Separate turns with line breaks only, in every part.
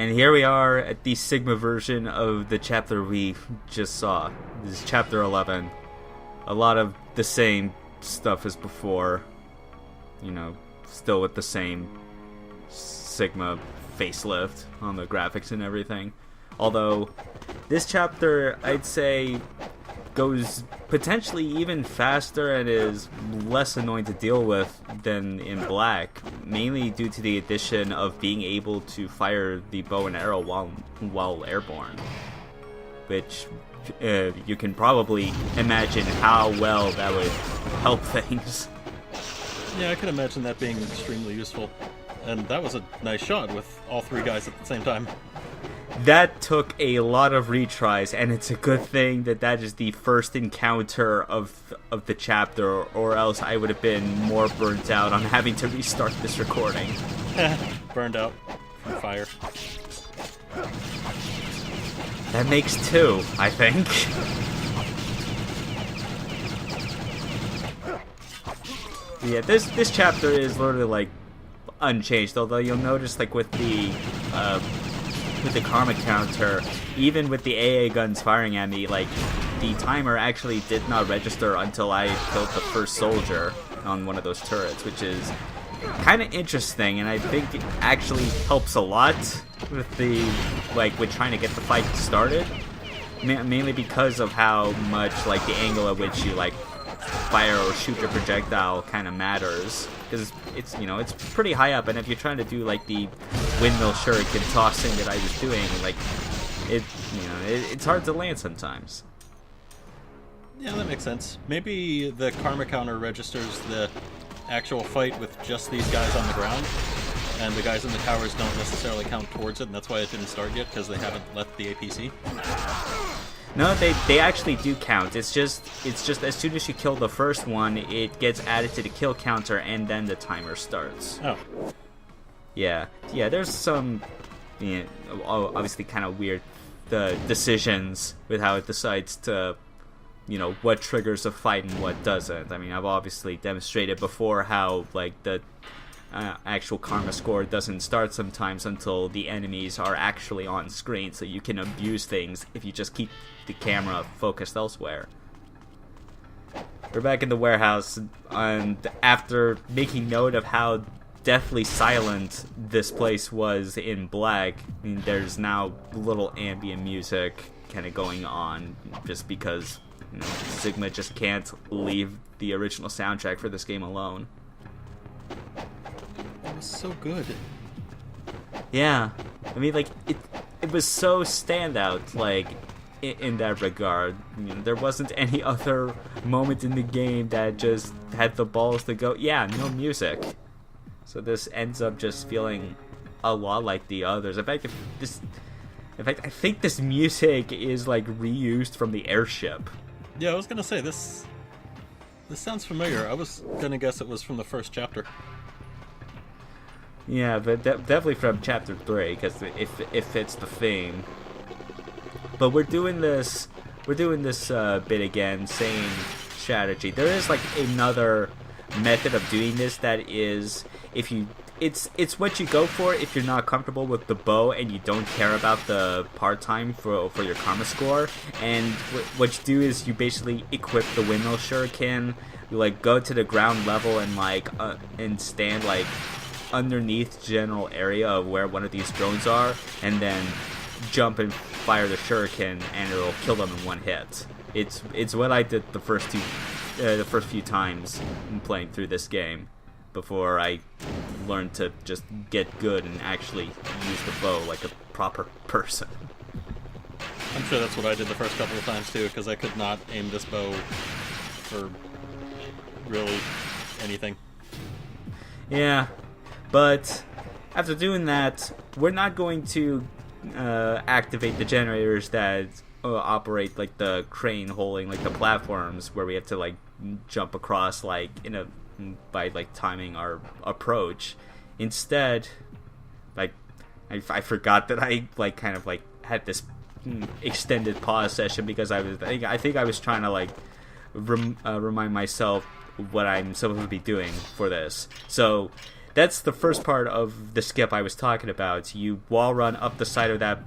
And here we are at the Sigma version of the chapter we just saw. This is chapter 11. A lot of the same stuff as before. You know, still with the same Sigma facelift on the graphics and everything. Although, this chapter, I'd say, goes potentially even faster and is less annoying to deal with than in Black, mainly due to the addition of being able to fire the bow and arrow while airborne, which you can probably imagine how well that would help things.
Yeah, I can imagine that being extremely useful. And that was a nice shot with all three guys at the same time.
That took a lot of retries, and it's a good thing that that is the first encounter of the chapter, or else I would have been more burnt out on having to restart this recording.
Burned out from fire.
That makes two, I think. Yeah, this chapter is literally like unchanged, although you'll notice like with the karma counter, even with the AA guns firing at me, like the timer actually did not register until I killed the first soldier on one of those turrets, which is kind of interesting, and I think it actually helps a lot with with trying to get the fight started, mainly because of how much like the angle at which you like fire or shoot your projectile kind of matters, because it's pretty high up, and if you're trying to do like the windmill shuriken tossing that I was doing, like it's hard to land sometimes.
Yeah, that makes sense. Maybe the karma counter registers the actual fight with just these guys on the ground, and the guys in the towers don't necessarily count towards it, and that's why it didn't start yet, because they haven't left the APC.
No, they actually do count. It's just as soon as you kill the first one, it gets added to the kill counter, and then the timer starts.
Oh.
Yeah. There's some, obviously kind of weird decisions with how it decides to, what triggers a fight and what doesn't. I mean, I've obviously demonstrated before how like the actual karma score doesn't start sometimes until the enemies are actually on screen, so you can abuse things if you just keep the camera focused elsewhere. We're back in the warehouse, and after making note of how deathly silent this place was in Black, I mean, there's now little ambient music kind of going on, just because Sigma just can't leave the original soundtrack for this game alone.
It was so good.
Yeah, I mean, like it was so standout, like in that regard. There wasn't any other moment in the game that just had the balls to go, yeah, no music. So this ends up just feeling a lot like the others. In fact, I think this music is like reused from the airship.
Yeah, I was gonna say this sounds familiar. I was gonna guess it was from the first chapter.
Yeah, but definitely from chapter 3, because it fits the theme. But we're doing this bit again, same strategy. There is like another method of doing this that is, it's what you go for if you're not comfortable with the bow and you don't care about the part time for your karma score. And what you do is you basically equip the windmill shuriken, you like go to the ground level and and stand like underneath general area of where one of these drones are, and then jump and fire the shuriken, and it'll kill them in one hit. It's what I did the first few times playing through this game, before I learned to just get good and actually use the bow like a proper person.
I'm sure that's what I did the first couple of times too, because I could not aim this bow for really anything.
Yeah, but after doing that, we're not going to activate the generators that operate like the crane holding like the platforms, where we have to like jump across like by like timing our approach. Instead, like I forgot that I like kind of like had this extended pause session, because I think I was trying to like remind myself what I'm supposed to be doing for this. So that's the first part of the skip I was talking about. You wall run up the side of that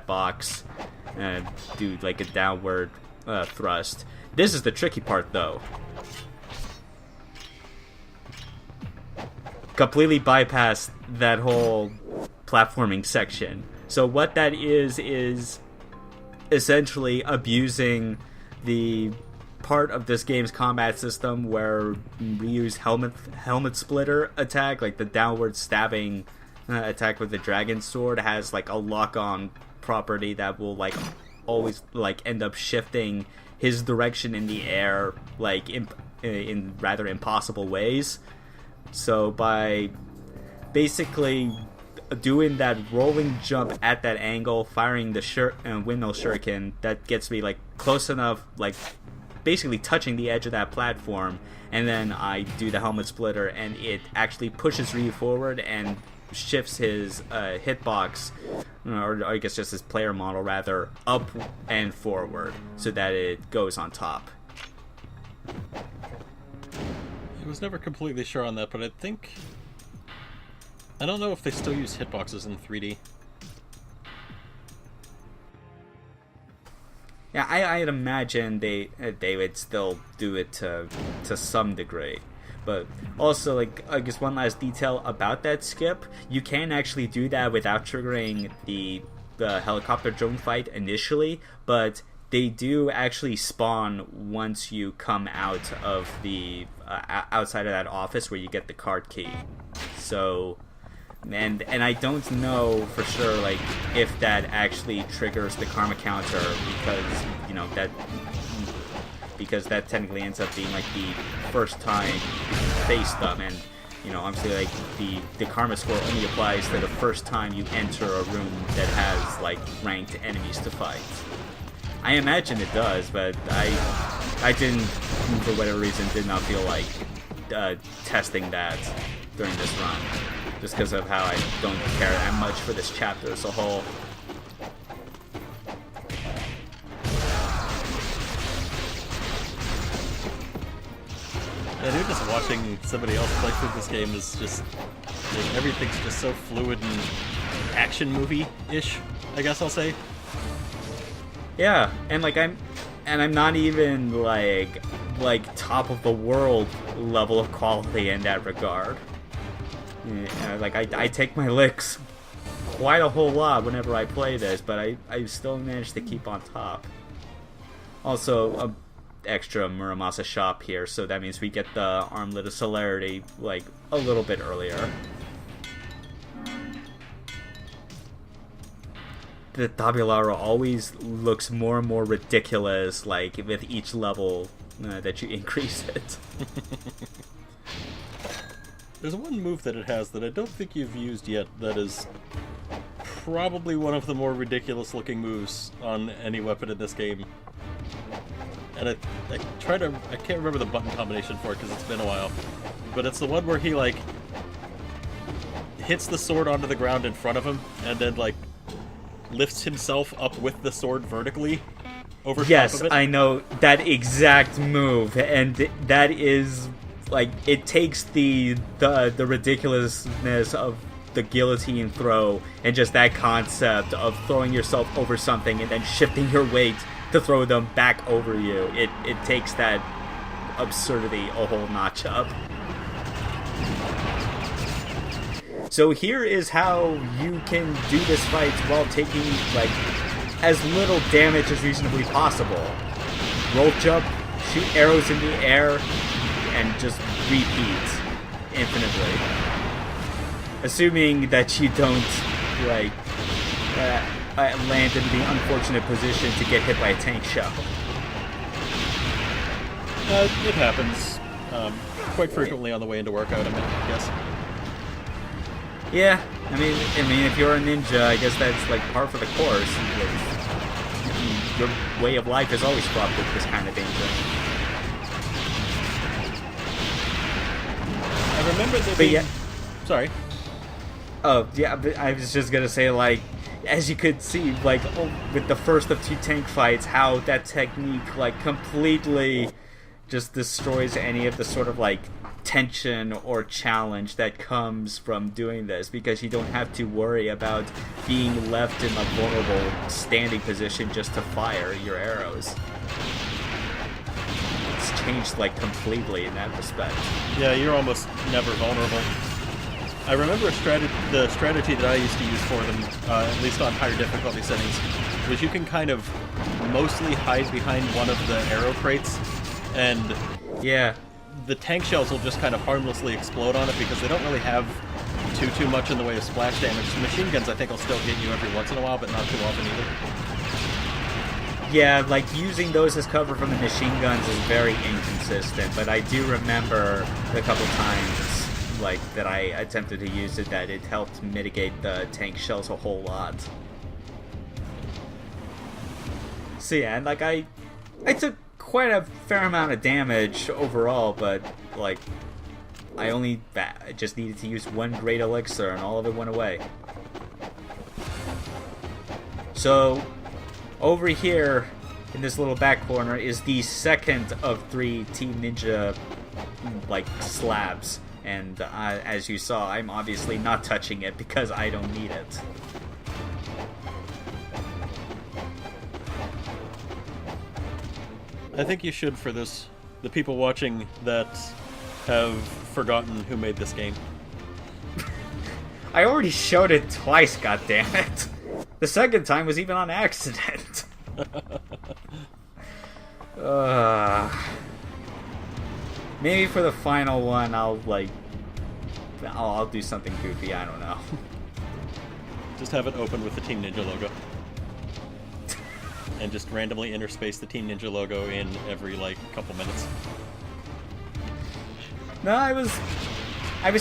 box and do like a downward thrust. This is the tricky part, though. Completely bypass that whole platforming section. So what that is essentially abusing the part of this game's combat system where we use helmet splitter attack, like the downward stabbing attack with the dragon sword has like a lock-on property that will like always like end up shifting his direction in the air like in rather impossible ways. So by basically doing that rolling jump at that angle, firing the windmill shuriken, that gets me like close enough, like basically touching the edge of that platform, and then I do the helmet splitter and it actually pushes Ryu forward and shifts his hitbox, or I guess just his player model rather, up and forward so that it goes on top.
I was never completely sure on that, but I don't know if they still use hitboxes in 3D.
Yeah, I'd imagine they would still do it to some degree. But also, like, I guess one last detail about that skip, you can actually do that without triggering the helicopter drone fight initially, but they do actually spawn once you come out of the outside of that office where you get the card key. So, and I don't know for sure like if that actually triggers the karma counter, because you know because that technically ends up being like the first time you face them, and you know obviously like the karma score only applies to the first time you enter a room that has like ranked enemies to fight. I imagine it does, but I didn't, for whatever reason, did not feel like testing that during this run, just because of how I don't care that much for this chapter as a whole.
And even just watching somebody else play through this game is just like, everything's just so fluid and action movie-ish, I guess I'll say.
Yeah, and like I'm not even like top of the world level of quality in that regard. Yeah, like I take my licks quite a whole lot whenever I play this, but I still manage to keep on top. Also, a extra Muramasa shop here, so that means we get the Armlet of Celerity like a little bit earlier. The Tabularo always looks more and more ridiculous, like with each level that you increase it.
There's one move that it has that I don't think you've used yet that is probably one of the more ridiculous looking moves on any weapon in this game. And I can't remember the button combination for it because it's been a while, but it's the one where he like hits the sword onto the ground in front of him and then like lifts himself up with the sword vertically over top of it. Yes,
I know that exact move, and that is like it takes the ridiculousness of the guillotine throw and just that concept of throwing yourself over something and then shifting your weight to throw them back over you. It takes that absurdity a whole notch up. So here is how you can do this fight while taking like as little damage as reasonably possible. Roll jump, shoot arrows in the air, and just repeat infinitely. Assuming that you don't like land in the unfortunate position to get hit by a tank shell.
It happens quite frequently on the way into workout, I guess.
Yeah, I mean, if you're a ninja, I guess that's like par for the course. Your way of life is always fraught with this kind of danger.
I remember there being...
Yeah.
Sorry.
Oh, yeah, but I was just gonna say, like, as you could see, like, with the first of two tank fights, how that technique, like, completely just destroys any of the sort of like tension or challenge that comes from doing this, because you don't have to worry about being left in a vulnerable standing position just to fire your arrows. It's changed like completely in that respect.
Yeah, you're almost never vulnerable. I remember the strategy that I used to use for them, at least on higher difficulty settings, was you can kind of mostly hide behind one of the arrow crates, and
yeah,
the tank shells will just kind of harmlessly explode on it because they don't really have too much in the way of splash damage. The machine guns, I think, will still hit you every once in a while, but not too often either.
Yeah, like using those as cover from the machine guns is very inconsistent, but I do remember a couple times like that I attempted to use it, that it helped mitigate the tank shells a whole lot. So yeah, and like I took quite a fair amount of damage overall, but like I just needed to use one great elixir and all of it went away. So over here in this little back corner is the second of 3 Team Ninja like slabs, and as you saw, I'm obviously not touching it because I don't need it.
I think you should for this, the people watching that have forgotten who made this game.
I already showed it twice, goddammit. The second time was even on accident. Maybe for the final one, I'll do something goofy. I don't know.
Just have it open with the Team Ninja logo, and just randomly interspace the Team Ninja logo in every like couple minutes.
No, I was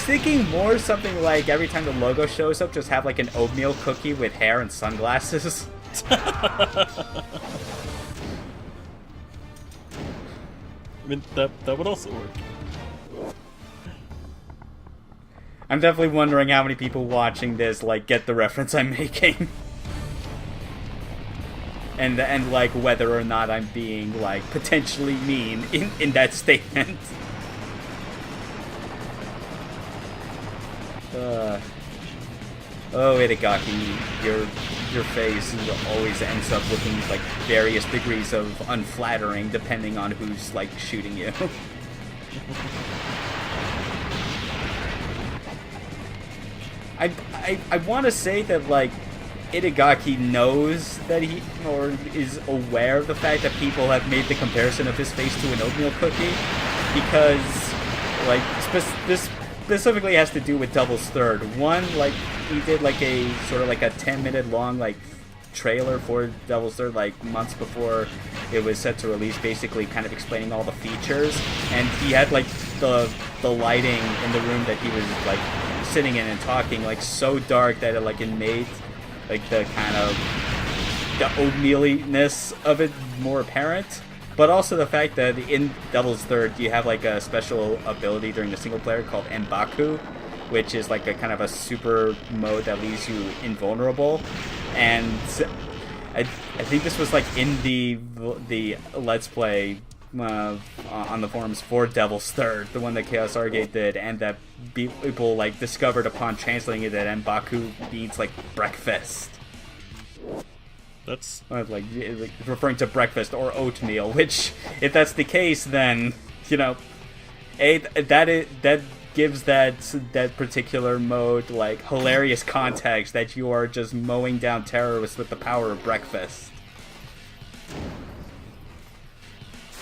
thinking more something like every time the logo shows up, just have like an oatmeal cookie with hair and sunglasses.
I mean, that would also work.
I'm definitely wondering how many people watching this like get the reference I'm making. And like whether or not I'm being like potentially mean in that statement. Oh, Itagaki, your face always ends up looking like various degrees of unflattering depending on who's like shooting you. I want to say that like Itagaki knows that he, or is aware of the fact that people have made the comparison of his face to an oatmeal cookie, because like this specifically has to do with Devil's Third. One, like he did like a sort of like a 10-minute long like trailer for Devil's Third like months before it was set to release, basically kind of explaining all the features, and he had like the lighting in the room that he was like sitting in and talking like so dark that it made like the kind of the oatmeal-ness of it more apparent. But also the fact that in Devil's Third you have like a special ability during the single player called Mbaku, which is like a kind of a super mode that leaves you invulnerable. And I think this was like in the Let's Play on the forums for Devil's Third, the one that Chaos Argate did, and that people like discovered upon translating it that Mbaku means like breakfast.
That's
like referring to breakfast or oatmeal, which if that's the case, then you know, that gives that particular mode like hilarious context that you are just mowing down terrorists with the power of breakfast.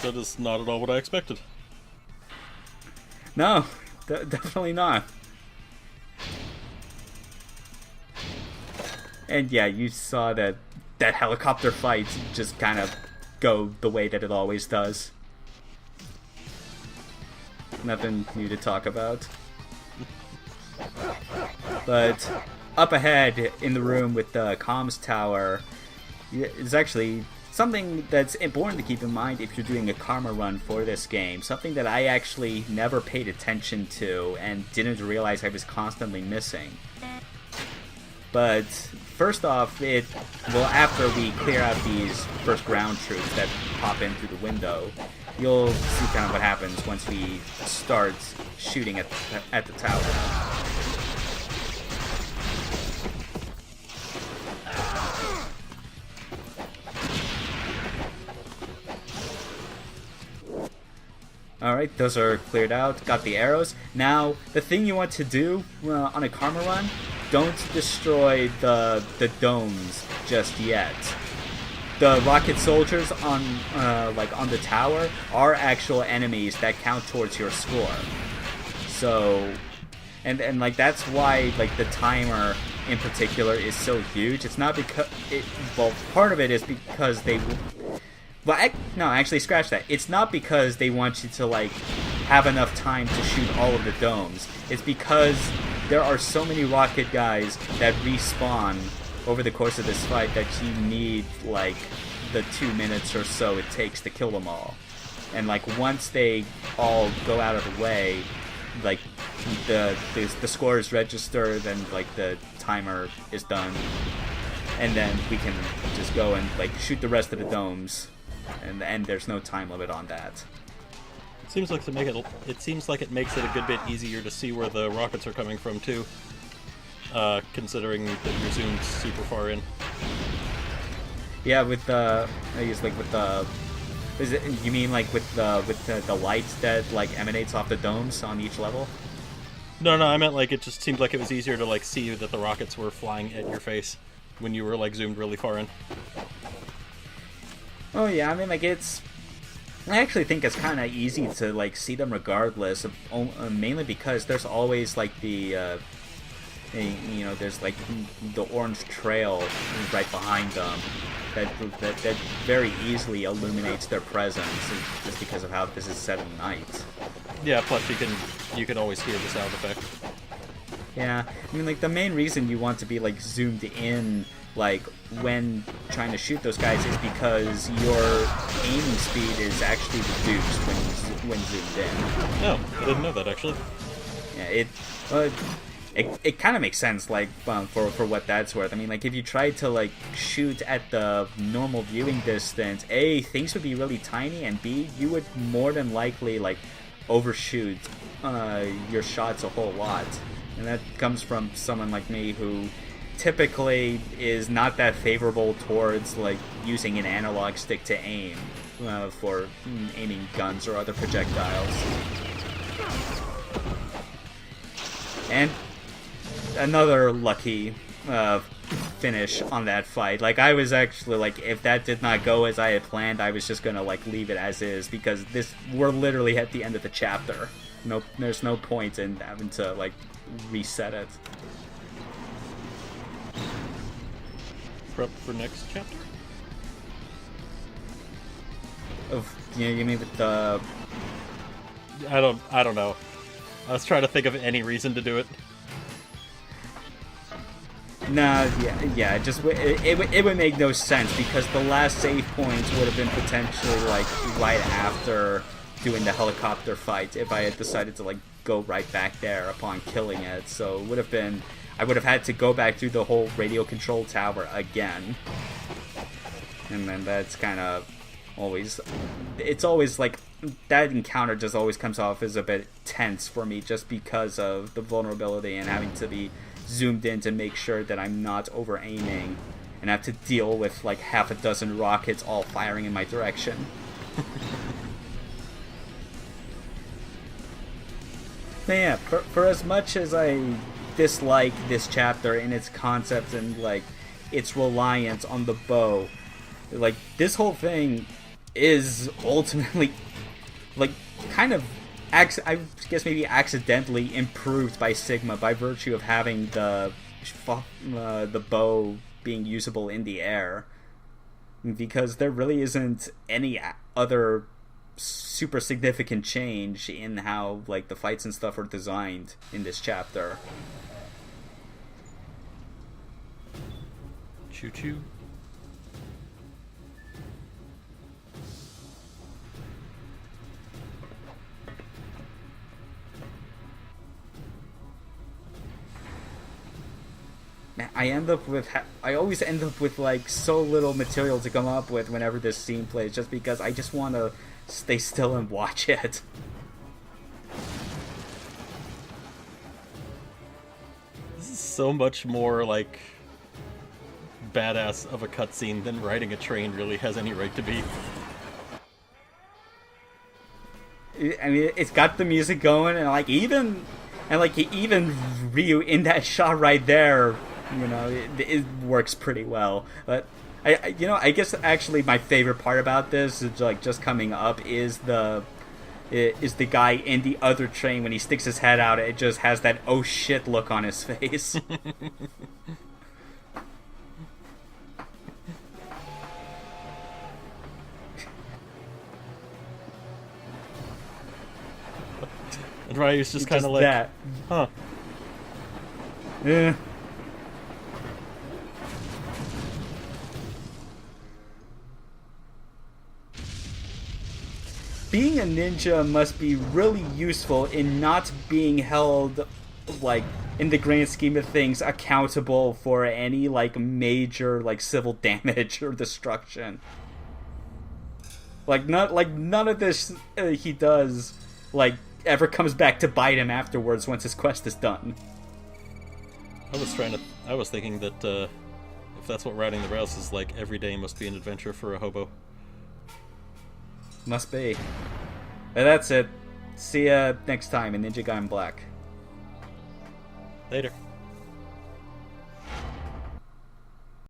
That is not at all what I expected.
No, definitely not. And yeah, you saw that helicopter fight just kind of go the way that it always does. Nothing new to talk about. But up ahead in the room with the comms tower is actually something that's important to keep in mind if you're doing a karma run for this game. Something that I actually never paid attention to and didn't realize I was constantly missing. But first off, after we clear out these first ground troops that pop in through the window, you'll see kind of what happens once we start shooting at the tower. Alright, those are cleared out. Got the arrows. Now, the thing you want to do on a karma run, don't destroy the domes just yet. The rocket soldiers on the tower are actual enemies that count towards your score. So, and like that's why like the timer in particular is so huge. It's not because part of it is because they. Well, no, actually, scratch that. It's not because they want you to, like, have enough time to shoot all of the domes. It's because there are so many rocket guys that respawn over the course of this fight that you need, like, the 2 minutes or so it takes to kill them all. And, like, once they all go out of the way, like, the score is registered and, like, the timer is done. And then we can just go and, like, shoot the rest of the domes. And there's no time limit on that.
It seems like it makes it a good bit easier to see where the rockets are coming from too, considering that you're zoomed super far in.
Yeah, with the you mean like with the light that like emanates off the domes on each level?
No, I meant like it just seemed like it was easier to like see that the rockets were flying at your face when you were like zoomed really far in.
Oh yeah, I mean like I actually think it's kind of easy to like see them regardless, mainly because there's always like the there's like the orange trail right behind them that very easily illuminates their presence just because of how this is set at night.
Yeah, plus you can always hear the sound effect.
Yeah, I mean like the main reason you want to be like zoomed in like when trying to shoot those guys is because your aiming speed is actually reduced when zoomed in.
No, I didn't know that actually.
Yeah, it kind of makes sense, like for what that's worth. I mean, like if you tried to like shoot at the normal viewing distance, A, things would be really tiny, and B, you would more than likely like overshoot your shots a whole lot, and that comes from someone like me who typically is not that favorable towards like using an analog stick to aim for aiming guns or other projectiles. And another lucky finish on that fight. Like I was actually like, if that did not go as I had planned, I was just gonna like leave it as is because we're literally at the end of the chapter. No, there's no point in having to like reset it.
Prep for next chapter?
You mean with the...
I don't know. I was trying to think of any reason to do it.
No, yeah, it would make no sense because the last save points would have been potentially like right after doing the helicopter fight if I had decided to like go right back there upon killing it. So it would have been... I would have had to go back through the whole radio control tower again. And then that's kind of always... It's always like... That encounter just always comes off as a bit tense for me just because of the vulnerability and having to be zoomed in to make sure that I'm not over-aiming and have to deal with like half a dozen rockets all firing in my direction. But yeah, for as much as I dislike this chapter in its concept and like its reliance on the bow, like this whole thing is ultimately like kind of I guess maybe accidentally improved by Sigma by virtue of having the bow being usable in the air, because there really isn't any other super significant change in how like the fights and stuff are designed in this chapter.
Choo choo.
I always end up with like so little material to come up with whenever this scene plays, just because I just want to stay still and watch it.
This is so much more like badass of a cutscene than riding a train really has any right to be.
I mean, it's got the music going, and even Ryu in that shot right there, you know, it works pretty well. But I guess actually my favorite part about this is like just coming up is the guy in the other train when he sticks his head out. It just has that oh shit look on his face.
And Ryu's just kind of like,
that.
huh.
Yeah. Being a ninja must be really useful in not being held, like, in the grand scheme of things, accountable for any, like, major, like, civil damage or destruction. Like, none of this he does, like, ever comes back to bite him afterwards once his quest is done.
I was thinking that if that's what riding the rails is like, every day must be an adventure for a hobo.
Must be. And that's it. See ya next time in Ninja Gaiden Black.
Later.